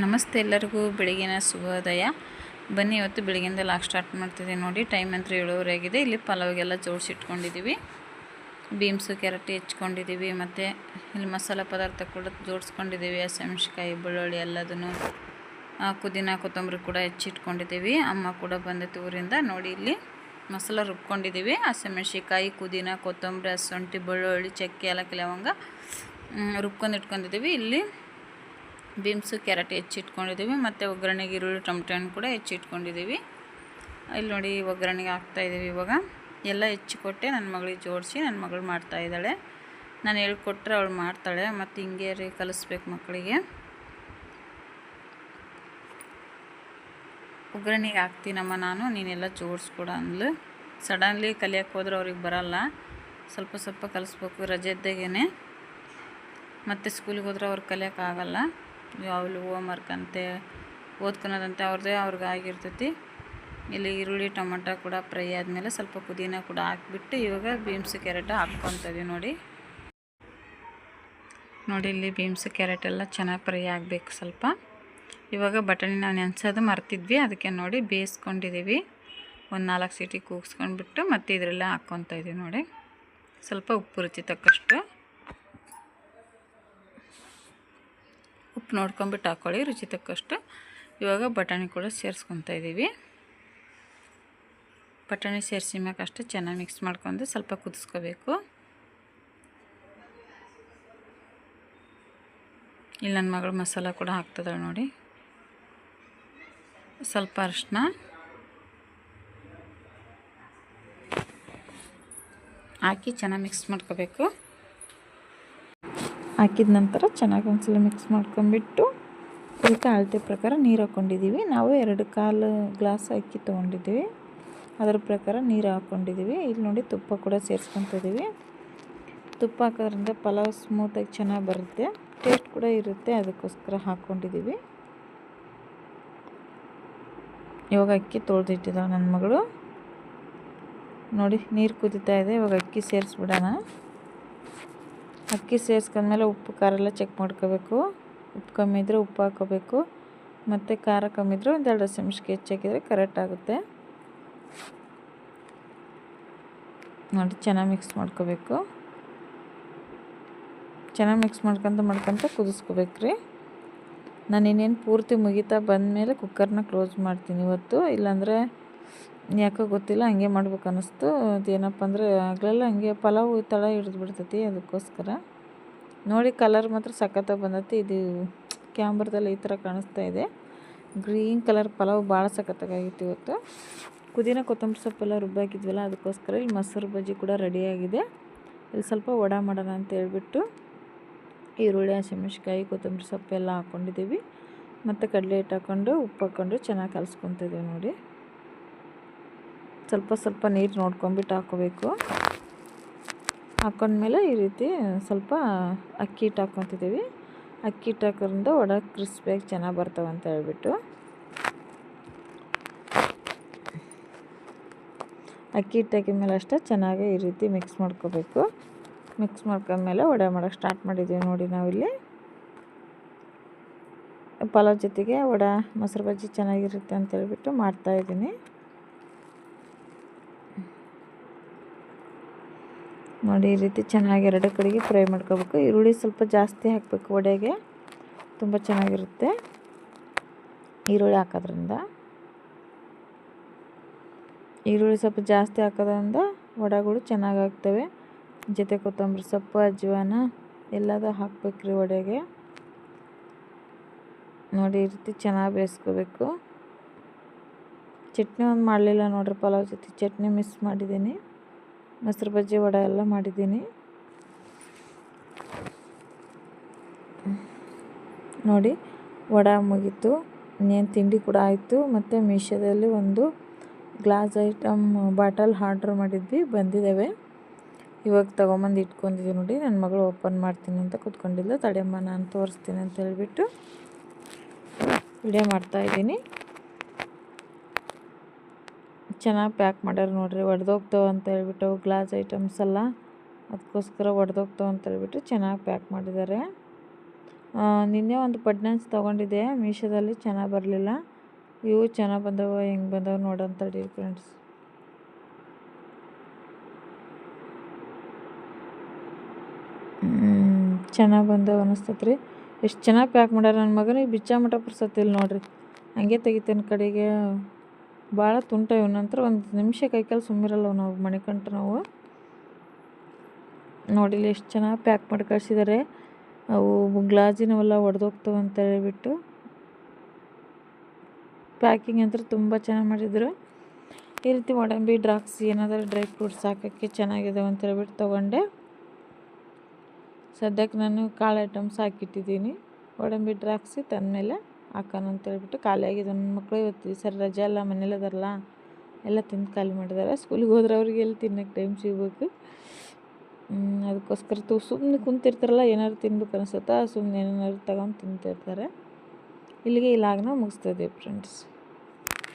ನಮಸ್ತೆ ಎಲ್ಲರಿಗೂ ಬೆಳಗಿನ ಶುಭೋದಯ. ಬನ್ನಿ ಇವತ್ತು ಬೆಳಗ್ಗಿಂದ ಲಾಕ್ ಸ್ಟಾರ್ಟ್ ಮಾಡ್ತಿದ್ದೀವಿ ನೋಡಿ. ಟೈಮ್ ಅಂತ 7:30 ಆಗಿದೆ. ಇಲ್ಲಿ ಪಲಾವ್ಗೆಲ್ಲ ಜೋಡಿಸಿಟ್ಕೊಂಡಿದ್ದೀವಿ. Beans carrot ಹೆಚ್ಕೊಂಡಿದ್ದೀವಿ. ಮತ್ತು ಇಲ್ಲಿ ಮಸಾಲೆ ಪದಾರ್ಥ ಕೂಡ ಜೋಡಿಸ್ಕೊಂಡಿದ್ದೀವಿ. ಹಸಿಮೆಣ್ಸಿಕಾಯಿ ಬೆಳ್ಳುಳ್ಳಿ ಎಲ್ಲದನ್ನು ಪುದೀನ ಕೊತ್ತಂಬರಿ ಕೂಡ ಹೆಚ್ಚಿಟ್ಕೊಂಡಿದ್ದೀವಿ. ಅಮ್ಮ ಕೂಡ ಬಂದೈತೆ ಊರಿಂದ. ನೋಡಿ ಇಲ್ಲಿ ಮಸಾಲ ರುಬ್ಕೊಂಡಿದ್ದೀವಿ. ಹಸಿಮೆಣ್ಸಿಕಾಯಿ ಪುದೀನ ಕೊತ್ತಂಬರಿ ಶುಂಠಿ ಬೆಳ್ಳುಳ್ಳಿ ಚಕ್ಕೆ ಏಲಕ್ಕಿ ಲವಂಗ ರುಬ್ಕೊಂಡು ಇಟ್ಕೊಂಡಿದ್ದೀವಿ. ಇಲ್ಲಿ ಬೀನ್ಸು ಕ್ಯಾರೆಟ್ ಹೆಚ್ಚಿಟ್ಕೊಂಡಿದ್ದೀವಿ. ಮತ್ತು ಒಗ್ಗರಣೆಗೆ ಈರುಳ್ಳಿ ಟೊಮೆಟೊ ಹಣ್ಣು ಕೂಡ ಹೆಚ್ಚಿಟ್ಕೊಂಡಿದ್ದೀವಿ. ಇಲ್ಲಿ ನೋಡಿ ಒಗ್ಗರಣೆಗೆ ಹಾಕ್ತಾಯಿದ್ದೀವಿ. ಇವಾಗ ಎಲ್ಲ ಹೆಚ್ಚಿಕೊಟ್ಟೆ ನನ್ನ ಮಗಳಿಗೆ ಜೋಡಿಸಿ ನನ್ನ ಮಗಳು ಮಾಡ್ತಾಯಿದ್ದಾಳೆ. ನಾನು ಹೇಳ್ಕೊಟ್ರೆ ಅವಳು ಮಾಡ್ತಾಳೆ. ಮತ್ತು ಹಿಂಗೆ ರೀ ಕಲಿಸ್ಬೇಕು ಮಕ್ಕಳಿಗೆ. ಒಗ್ಗರಣೆಗೆ ಹಾಕ್ತೀನಮ್ಮ ನಾನು, ನೀನೆಲ್ಲ ಜೋಡಿಸ್ಕೊಡ ಅಂದ್ಲು. ಸಡನ್ಲಿ ಕಲಿಯೋಕ್ಕೆ ಹೋದ್ರೆ ಅವ್ರಿಗೆ ಬರಲ್ಲ. ಸ್ವಲ್ಪ ಸ್ವಲ್ಪ ಕಲಿಸ್ಬೇಕು ರಜೆ ಇದ್ದಾಗೇ. ಮತ್ತು ಸ್ಕೂಲಿಗೆ ಹೋದ್ರೆ ಅವ್ರು ಕಲಿಯೋಕ್ಕಾಗಲ್ಲ. ಯಾವಾಗಲೂ ಹೋಮ್ವರ್ಕ್ ಅಂತೆ ಓದ್ಕೊಳೋದಂತೆ ಅವ್ರಿಗೆ ಆಗಿರ್ತೈತಿ. ಇಲ್ಲಿ ಈರುಳ್ಳಿ ಟೊಮೆಟೊ ಕೂಡ ಫ್ರೈ ಆದಮೇಲೆ ಸ್ವಲ್ಪ ಪುದೀನ ಕೂಡ ಹಾಕಿಬಿಟ್ಟು ಇವಾಗ ಬೀನ್ಸು ಕ್ಯಾರೆಟ್ ಹಾಕ್ಕೊತೀವಿ. ನೋಡಿ ಇಲ್ಲಿ ಬೀನ್ಸು ಕ್ಯಾರೆಟ್ ಎಲ್ಲ ಚೆನ್ನಾಗಿ ಫ್ರೈ ಆಗಬೇಕು ಸ್ವಲ್ಪ. ಇವಾಗ ಬಟಾಣಿ ನಾವು ನೆನೆಸೋದು ಮರ್ತಿದ್ವಿ, ಅದಕ್ಕೆ ನೋಡಿ ಬೇಯಿಸ್ಕೊಂಡಿದ್ದೀವಿ. ಒಂದು 4 ಸೀಟಿ ಕೂಗಿಸ್ಕೊಂಡ್ಬಿಟ್ಟು ಮತ್ತು ಇದರೆಲ್ಲ ಹಾಕ್ಕೊತಾಯಿದ್ದೀವಿ. ನೋಡಿ ಸ್ವಲ್ಪ ಉಪ್ಪು ರುಚಿ ತಕ್ಕಷ್ಟು ಉಪ್ಪು ನೋಡ್ಕೊಂಬಿಟ್ಟು ಹಾಕ್ಕೊಳ್ಳಿ, ರುಚಿ ತಕ್ಕಷ್ಟು. ಇವಾಗ ಬಟಾಣಿ ಕೂಡ ಸೇರಿಸ್ಕೊತಾ ಇದ್ದೀವಿ. ಬಟಾಣಿ ಸೇರಿಸಿ ಮ್ಯಾಕೆ ಅಷ್ಟು ಚೆನ್ನಾಗಿ ಮಿಕ್ಸ್ ಮಾಡ್ಕೊಂಡು ಸ್ವಲ್ಪ ಕುದಿಸ್ಕೋಬೇಕು. ಇಲ್ಲಿ ನನ್ನ ಮಗಳು ಮಸಾಲ ಕೂಡ ಹಾಕ್ತದಾಳೆ ನೋಡಿ. ಸ್ವಲ್ಪ ಅರಿಶಿನ, ಹಾಕಿ ಚೆನ್ನಾಗಿ ಮಿಕ್ಸ್ ಮಾಡ್ಕೋಬೇಕು. ಹಾಕಿದ ನಂತರ ಚೆನ್ನಾಗಿ ಒಂದ್ಸಲ ಮಿಕ್ಸ್ ಮಾಡ್ಕೊಂಬಿಟ್ಟು ಇದಕ್ಕೆ ಅಳತೆ ಪ್ರಕಾರ ನೀರು ಹಾಕ್ಕೊಂಡಿದ್ದೀವಿ. ನಾವು 2 ಗ್ಲಾಸ್ ಅಕ್ಕಿ ತೊಗೊಂಡಿದ್ದೀವಿ, ಅದರ ಪ್ರಕಾರ ನೀರು ಹಾಕ್ಕೊಂಡಿದ್ದೀವಿ. ಇಲ್ಲಿ ನೋಡಿ ತುಪ್ಪ ಕೂಡ ಸೇರಿಸ್ಕೊತಿದ್ದೀವಿ. ತುಪ್ಪ ಹಾಕೋದ್ರಿಂದ ಪಲಾವ್ ಸ್ಮೂತಾಗಿ ಚೆನ್ನಾಗಿ ಬರುತ್ತೆ, ಟೇಸ್ಟ್ ಕೂಡ ಇರುತ್ತೆ. ಅದಕ್ಕೋಸ್ಕರ ಹಾಕ್ಕೊಂಡಿದ್ದೀವಿ. ಇವಾಗ ಅಕ್ಕಿ ತೊಳೆದಿಟ್ಟಿದ್ದಾಳೆ ನನ್ನ ಮಗಳು. ನೋಡಿ ನೀರು ಕುದೀತಾ ಇದೆ. ಇವಾಗ ಅಕ್ಕಿ ಸೇರಿಸ್ಬಿಡೋಣ. ಅಕ್ಕಿ ಸೇರಿಸ್ಕೊಂಡ್ಮೇಲೆ ಉಪ್ಪು ಖಾರ ಎಲ್ಲ ಚೆಕ್ ಮಾಡ್ಕೋಬೇಕು. ಉಪ್ಪು ಕಮ್ಮಿ ಇದ್ದರೆ ಉಪ್ಪು ಹಾಕೋಬೇಕು. ಮತ್ತು ಖಾರ ಕಮ್ಮಿ ಇದ್ದರೆ 1-2 ಹಸಿಮೆಣ್ಸಿಕಾಯಿ ಹೆಚ್ಚಾಕಿದರೆ ಕರೆಕ್ಟ್ ಆಗುತ್ತೆ. ನೋಡಿ ಚೆನ್ನಾಗಿ ಮಿಕ್ಸ್ ಮಾಡ್ಕೋಬೇಕು. ಚೆನ್ನಾಗಿ ಮಿಕ್ಸ್ ಮಾಡ್ಕೊತ ಕುದಿಸ್ಕೋಬೇಕ್ರಿ. ನಾನು ಇನ್ನೇನು ಪೂರ್ತಿ ಮುಗಿತಾ ಬಂದಮೇಲೆ ಕುಕ್ಕರ್ನ ಕ್ಲೋಸ್ ಮಾಡ್ತೀನಿ ಇವತ್ತು. ಇಲ್ಲಾಂದರೆ ಯಾಕೋ ಗೊತ್ತಿಲ್ಲ, ಹಂಗೆ ಮಾಡ್ಬೇಕು ಅನ್ನಿಸ್ತು. ಅದೇನಪ್ಪ ಅಂದರೆ ಆಗಲೆಲ್ಲ ಹಂಗೆ ಪಲಾವು ತಳ ಹಿಡಿದು ಬಿಡ್ತೈತಿ. ಅದಕ್ಕೋಸ್ಕರ ನೋಡಿ ಕಲರ್ ಮಾತ್ರ ಸಖತ್ತಾಗಿ ಬಂದೈತಿ. ಇದು ಕ್ಯಾಮ್ರದಲ್ಲಿ ಈ ಥರ ಕಾಣಿಸ್ತಾ ಇದೆ. ಗ್ರೀನ್ ಕಲರ್ ಪಲಾವ್ ಭಾಳ ಸಖತ್ತಾಗಿತ್ತು ಇವತ್ತು. ಪುದೀನ ಕೊತ್ತಂಬರಿ ಸೊಪ್ಪೆಲ್ಲ ರುಬ್ಬಾಕಿದ್ವಲ್ಲ, ಅದಕ್ಕೋಸ್ಕರ ಇಲ್ಲಿ ಮೊಸರು ಬಜ್ಜಿ ಕೂಡ ರೆಡಿಯಾಗಿದೆ. ಇಲ್ಲಿ ಸ್ವಲ್ಪ ವಡೆ ಮಾಡೋಣ ಅಂತ ಹೇಳ್ಬಿಟ್ಟು ಈರುಳ್ಳಿ ಹಸಿಮೆಣ್ಸಿಕಾಯಿ ಕೊತ್ತಂಬರಿ ಸೊಪ್ಪೆಲ್ಲ ಹಾಕ್ಕೊಂಡಿದ್ದೀವಿ. ಮತ್ತು ಕಡಲೆ ಹಿಟ್ಟು ಹಾಕ್ಕೊಂಡು ಉಪ್ಪು ಹಾಕ್ಕೊಂಡು ಚೆನ್ನಾಗಿ ಕಲಿಸ್ಕೊತಿದ್ದೀವಿ. ನೋಡಿ ಸ್ವಲ್ಪ ನೀರು ನೋಡ್ಕೊಂಬಿಟ್ಟು ಹಾಕ್ಕೋಬೇಕು. ಹಾಕ್ಕೊಂಡ್ಮೇಲೆ ಈ ರೀತಿ ಸ್ವಲ್ಪ ಅಕ್ಕಿ ಹಿಟ್ಟು ಹಾಕ್ಕೊತಿದ್ದೀವಿ. ಅಕ್ಕಿ ಹಿಟ್ಟು ಹಾಕೋದ್ರಿಂದ ವಡೆ ಕ್ರಿಸ್ಪಿಯಾಗಿ ಚೆನ್ನಾಗಿ ಬರ್ತಾವೆ ಅಂತ ಹೇಳ್ಬಿಟ್ಟು ಅಕ್ಕಿ ಹಿಟ್ಟು ಹಾಕಿದ್ಮೇಲೆ ಅಷ್ಟೇ ಚೆನ್ನಾಗಿ ಈ ರೀತಿ ಮಿಕ್ಸ್ ಮಾಡ್ಕೋಬೇಕು. ಮಿಕ್ಸ್ ಮಾಡ್ಕೊಂಡ್ಮೇಲೆ ವಡೆ ಮಾಡೋಕ್ಕೆ ಸ್ಟಾರ್ಟ್ ಮಾಡಿದ್ದೀವಿ. ನೋಡಿ ನಾವಿಲ್ಲಿ ಪಲಾವ್ ಜೊತೆಗೆ ವಡೆ ಮೊಸರು ಬಜ್ಜಿ ಚೆನ್ನಾಗಿರುತ್ತೆ ಅಂತ ಹೇಳ್ಬಿಟ್ಟು ಮಾಡ್ತಾಯಿದ್ದೀನಿ. ನೋಡಿ ಈ ರೀತಿ ಚೆನ್ನಾಗಿ 2 ಕಡೆಗೆ ಫ್ರೈ ಮಾಡ್ಕೋಬೇಕು. ಈರುಳ್ಳಿ ಸ್ವಲ್ಪ ಜಾಸ್ತಿ ಹಾಕಬೇಕು, ವಡೆಗೆ ತುಂಬ ಚೆನ್ನಾಗಿರುತ್ತೆ ಈರುಳ್ಳಿ ಹಾಕೋದ್ರಿಂದ. ಈರುಳ್ಳಿ ಸ್ವಲ್ಪ ಜಾಸ್ತಿ ಹಾಕೋದ್ರಿಂದ ವಡೆಗಳು ಚೆನ್ನಾಗಿ ಆಗ್ತವೆ. ಜೊತೆ ಕೊತ್ತಂಬರಿ ಸೊಪ್ಪು ಅಜ್ವಾನ ಎಲ್ಲದೂ ಹಾಕ್ಬೇಕ್ರಿ ವಡೆಗೆ. ನೋಡಿ ಈ ರೀತಿ ಚೆನ್ನಾಗಿ ಬೇಯಿಸ್ಕೋಬೇಕು. ಚಟ್ನಿ ಒಂದು ಮಾಡಲಿಲ್ಲ ನೋಡ್ರಿ, ಪಲಾವ್ ಜೊತೆ ಚಟ್ನಿ ಮಿಸ್ ಮಾಡಿದ್ದೀನಿ. ಮೊಸರು ಬಜ್ಜಿ ವಡೆ ಎಲ್ಲ ಮಾಡಿದ್ದೀನಿ. ನೋಡಿ ವಡೆ ಮುಗೀತು, ಇನ್ನೇನು ತಿಂಡಿ ಕೂಡ ಆಯಿತು. ಮತ್ತು ಮೀಶೋದಲ್ಲಿ ಒಂದು ಗ್ಲಾಸ್ ಐಟಮ್ ಬಾಟಲ್ ಆರ್ಡ್ರ್ ಮಾಡಿದ್ವಿ, ಬಂದಿದ್ದಾವೆ. ಇವಾಗ ತೊಗೊಂಬಂದು ಇಟ್ಕೊಂಡಿದ್ದೀವಿ. ನೋಡಿ ನನ್ನ ಮಗಳು ಓಪನ್ ಮಾಡ್ತೀನಿ ಅಂತ ಕೂತ್ಕೊಂಡಿಲ್ಲ. ತಡೆಯಮ್ಮ ನಾನು ತೋರಿಸ್ತೀನಿ ಅಂತ ಹೇಳ್ಬಿಟ್ಟು ವಿಡಿಯೋ ಮಾಡ್ತಾಯಿದ್ದೀನಿ. ಚೆನ್ನಾಗಿ ಪ್ಯಾಕ್ ಮಾಡ್ಯಾರ ನೋಡಿರಿ. ಒಡೆದೋಗ್ತಾವೆ ಅಂತ ಹೇಳ್ಬಿಟ್ಟು ಗ್ಲಾಸ್ ಐಟಮ್ಸ್ ಎಲ್ಲ, ಅದಕ್ಕೋಸ್ಕರ ಒಡೆದೋಗ್ತಾವೆ ಅಂತ ಹೇಳ್ಬಿಟ್ಟು ಚೆನ್ನಾಗಿ ಪ್ಯಾಕ್ ಮಾಡಿದ್ದಾರೆ. ನಿನ್ನೆ ಒಂದು ಪಡ್ನಾನ್ಸ್ ತೊಗೊಂಡಿದ್ದೆ ಮೀಶೋದಲ್ಲಿ, ಚೆನ್ನಾಗಿ ಬರಲಿಲ್ಲ. ಇವು ಚೆನ್ನಾಗಿ ಬಂದವ, ಹೆಂಗೆ ಬಂದವ ನೋಡೋಂತಡಿ ಫ್ರೆಂಡ್ಸ್. ಚೆನ್ನಾಗಿ ಬಂದವ ಅನಿಸ್ತತ್ರಿ. ಎಷ್ಟು ಚೆನ್ನಾಗಿ ಪ್ಯಾಕ್ ಮಾಡ್ಯಾರ. ನನ್ನ ಮಗನಿಗೆ ಬಿಚ್ಚ ಮಟ ಪುರ್ಸತ್ತಿಲ್ಲ ನೋಡ್ರಿ, ಹಂಗೆ ತೆಗಿತೇನೆ ಕಡೆಗೆ. ಭಾಳ ತುಂಟ ಇವ್ ನಂತರ ಒಂದು ನಿಮಿಷ ಕೈಕಾಲು ಸುಮ್ಮಿರಲ್ಲ ನಾವು ಮಣಿಕಂಠ ನಾವು. ನೋಡಿಲ್ಲ ಎಷ್ಟು ಚೆನ್ನಾಗಿ ಪ್ಯಾಕ್ ಮಾಡಿ ಕಳಿಸಿದ್ದಾರೆ. ಅವು ಗ್ಲಾಜಿನವೆಲ್ಲ ಒಡೆದೋಗ್ತವೆ ಅಂತ ಹೇಳಿಬಿಟ್ಟು ಪ್ಯಾಕಿಂಗ್ ಅಂದ್ರೆ ತುಂಬ ಚೆನ್ನಾಗಿ ಮಾಡಿದರು. ಈ ರೀತಿ ಗೋಡಂಬಿ, ದ್ರಾಕ್ಷಿ, ಏನಾದರೂ ಡ್ರೈ ಫ್ರೂಟ್ಸ್ ಹಾಕೋಕ್ಕೆ ಚೆನ್ನಾಗಿದಾವೆ ಅಂತ ಹೇಳ್ಬಿಟ್ಟು ತೊಗೊಂಡೆ. ಸದ್ಯಕ್ಕೆ ನಾನು ಕಾಳು ಐಟಮ್ಸ್ ಹಾಕಿಟ್ಟಿದ್ದೀನಿ. ಗೋಡಂಬಿ, ದ್ರಾಕ್ಷಿ ತಂದಮೇಲೆ ಹಾಕೋಣ ಅಂತ ಹೇಳ್ಬಿಟ್ಟು ಖಾಲಿ ಆಗಿದೆ. ನನ್ನ ಮಕ್ಕಳು ಇವತ್ತು ಸರಿ ರಜೆ ಅಲ್ಲ, ಮನೇಲಿದಾರಲ್ಲ, ಎಲ್ಲ ತಿಂದು ಖಾಲಿ ಮಾಡಿದ್ದಾರೆ. ಸ್ಕೂಲಿಗೆ ಹೋದ್ರೆ ಅವ್ರಿಗೆ ಎಲ್ಲಿ ತಿನ್ನೋಕ್ಕೆ ಟೈಮ್ ಸಿಗಬೇಕು. ಅದಕ್ಕೋಸ್ಕರ ಸುಮ್ಮನೆ ಕುಂತಿರ್ತಾರಲ್ಲ, ಏನಾದ್ರು ತಿನ್ಬೇಕು ಅನಿಸುತ್ತಾ ಸುಮ್ಮನೆ ಏನಾದ್ರು ತಗೊಂಡು ತಿಂತಿರ್ತಾರೆ. ಇಲ್ಲಿಗೆ ಈ ಲಾಗ್ನ ಮುಗಿಸ್ತಾ ಇದ್ದೀವಿ ಫ್ರೆಂಡ್ಸ್.